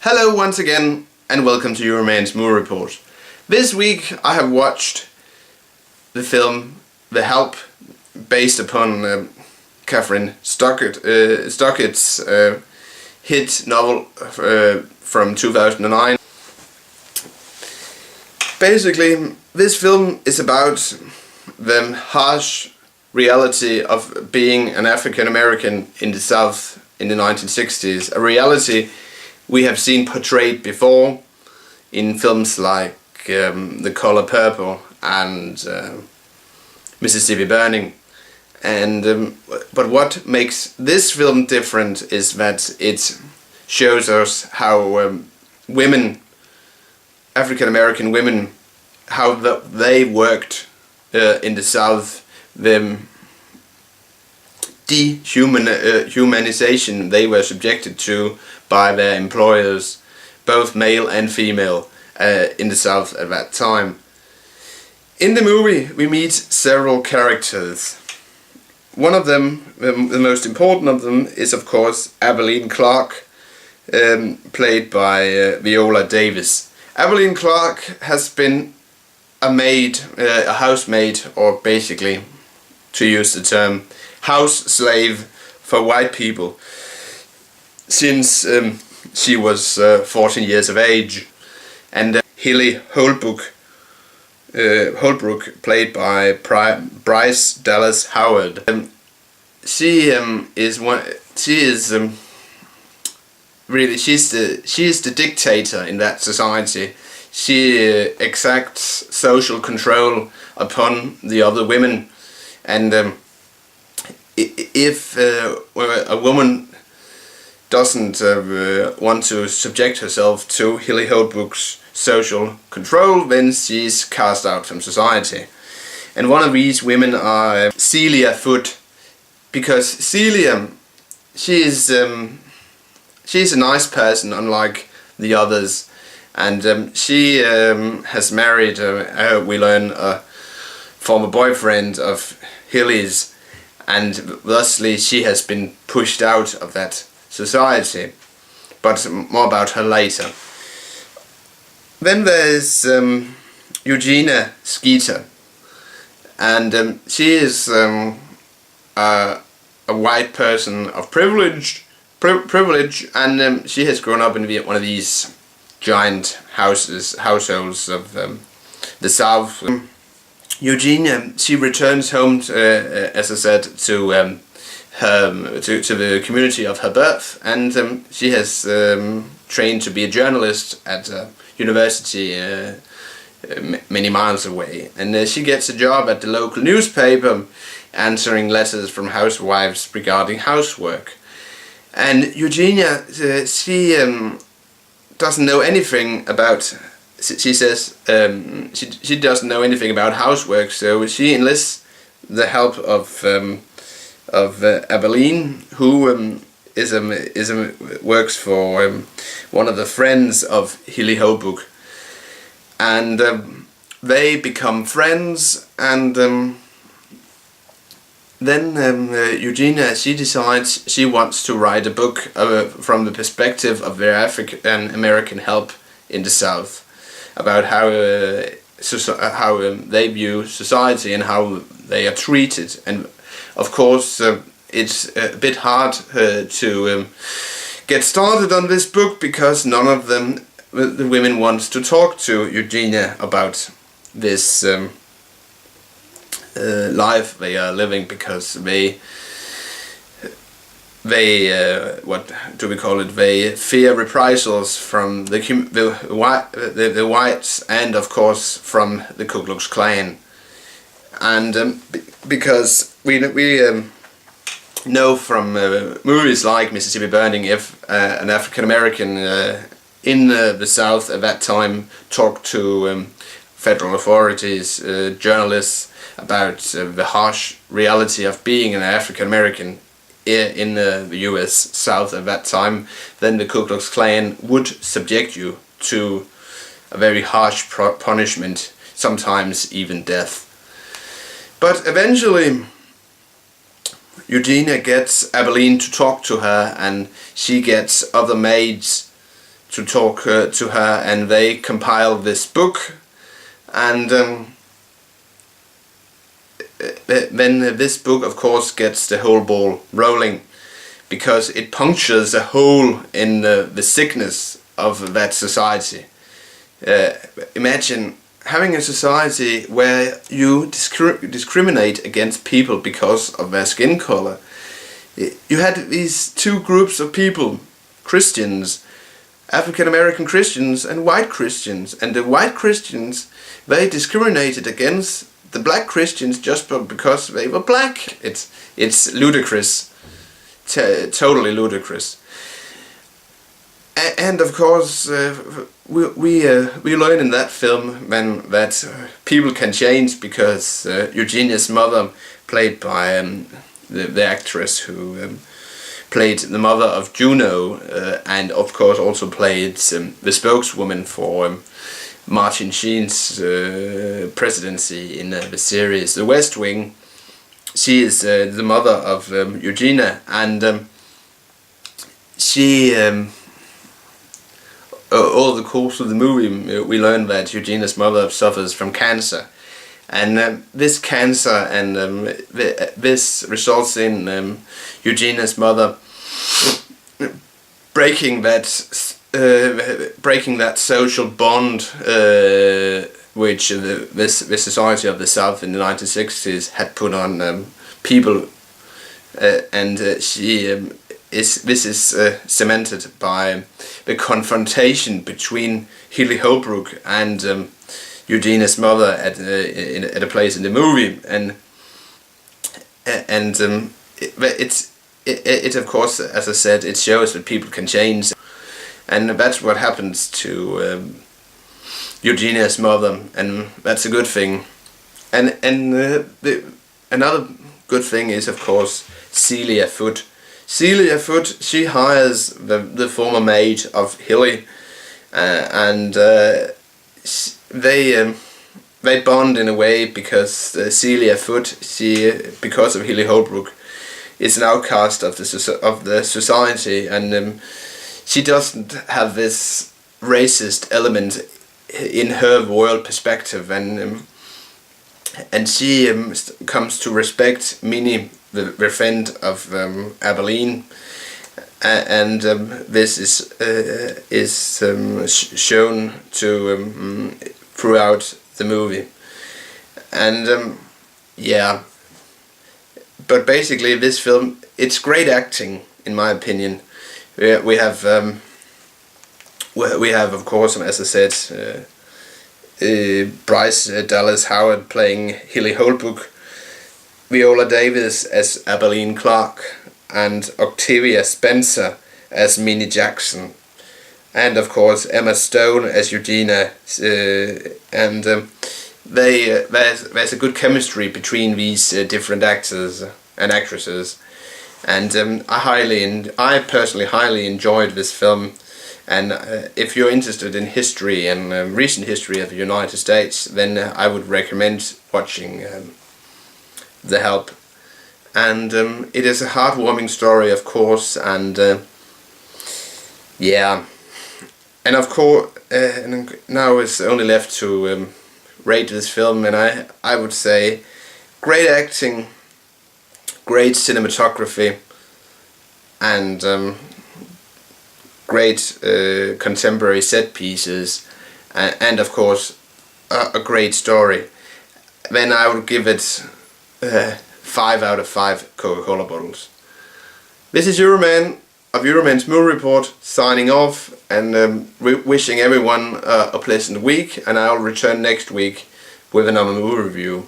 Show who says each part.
Speaker 1: Hello once again and welcome to Your Man's Movie Report. This week I have watched the film The Help, based upon Catherine Stockett's hit novel from 2009. Basically, this film is about the harsh reality of being an African American in the South in the 1960s, a reality we have seen portrayed before in films like The Color Purple and Mississippi Burning. And but what makes this film different is that it shows us how women, African American women, how they worked in the South, the dehumanization they were subjected to by their employers, both male and female, in the South at that time. In the movie we meet several characters. One of them, the most important of them, is of course Abilene Clark, played by Viola Davis. Abilene Clark has been a maid, a housemaid, or basically, to use the term, house slave for white people since she was 14 years of age. And Hilly Holbrook, played by Bryce Dallas Howard, she is the dictator in that society. She exacts social control upon the other women, and if a woman doesn't want to subject herself to Hilly Holbrook's social control, then she's cast out from society. And one of these women are Celia Foote, because Celia, she's a nice person unlike the others, and she has married, we learn, a former boyfriend of Hilly's, and thusly she has been pushed out of that society, but more about her later. Then there's Eugenia Skeeter, and she is a white person of privilege, and she has grown up in one of these giant households of the South. Eugenia, she returns home, as I said, to the community of her birth, and she has trained to be a journalist at a university many miles away. And she gets a job at the local newspaper, answering letters from housewives regarding housework. And Eugenia, she doesn't know anything about. She says she doesn't know anything about housework, so she enlists the help of Abilene, who works for one of the friends of Hilly Holbrook, and they become friends. And then Eugenia, she decides she wants to write a book from the perspective of their African American help in the South, about how they view society and how they are treated. And of course it's a bit hard to get started on this book, because none of the women wants to talk to Eugenia about this life they are living, because they what do we call it? They fear reprisals from the whites, and of course from the Ku Klux Klan. And because we know from movies like Mississippi Burning, if an African American in the South at that time talked to federal authorities, journalists, about the harsh reality of being an African American in the US South at that time, then the Ku Klux Klan would subject you to a very harsh punishment, sometimes even death. But eventually Eugenia gets Abilene to talk to her, and she gets other maids to talk to her, and they compile this book, and then this book of course gets the whole ball rolling, because it punctures a hole in the sickness of that society. Imagine having a society where you discriminate against people because of their skin color. You had these two groups of people, Christians, African American Christians and white Christians, and the white Christians, they discriminated against the black Christians just because they were black. It's ludicrous, totally ludicrous. And of course, we learn in that film then that people can change, because Eugenia's mother, played by the actress who played the mother of Juno, and of course also played the spokeswoman for Martin Sheen's presidency in the series The West Wing. She is the mother of Eugenia, and she over the course of the movie we learn that Eugenia's mother suffers from cancer, and this cancer and this results in Eugenia's mother breaking that social bond which this society of the South in the 1960s had put on people, and this is cemented by the confrontation between Hilly Holbrook and Eugenia's mother at a place in the movie, and it of course, as I said, it shows that people can change, and that's what happens to Eugenia's mother, and that's a good thing. And another good thing is of course Celia Foote. Celia Foote, she hires the former maid of Hilly, and they bond in a way, because Celia Foote, because of Hilly Holbrook, is an outcast of the society, and she doesn't have this racist element in her world perspective, and she comes to respect Minnie, the friend of Abilene, and this is shown to throughout the movie, and yeah. But basically, this film, it's great acting, in my opinion. We have of course, as I said, Bryce Dallas Howard playing Hilly Holbrook, Viola Davis as Abilene Clark, and Octavia Spencer as Minnie Jackson, and of course Emma Stone as Eugenia, and there's a good chemistry between these different actors and actresses, and I personally highly enjoyed this film. And if you're interested in history and recent history of the United States, then I would recommend watching The Help. And it is a heartwarming story, of course, and yeah. And of course, now it's only left to rate this film, and I would say great acting, great cinematography, and great contemporary set pieces, and of course a great story. Then I would give it 5 out of 5 Coca-Cola bottles. This is Euroman of Euroman's Movie Report signing off, and wishing everyone a pleasant week, and I'll return next week with another movie review.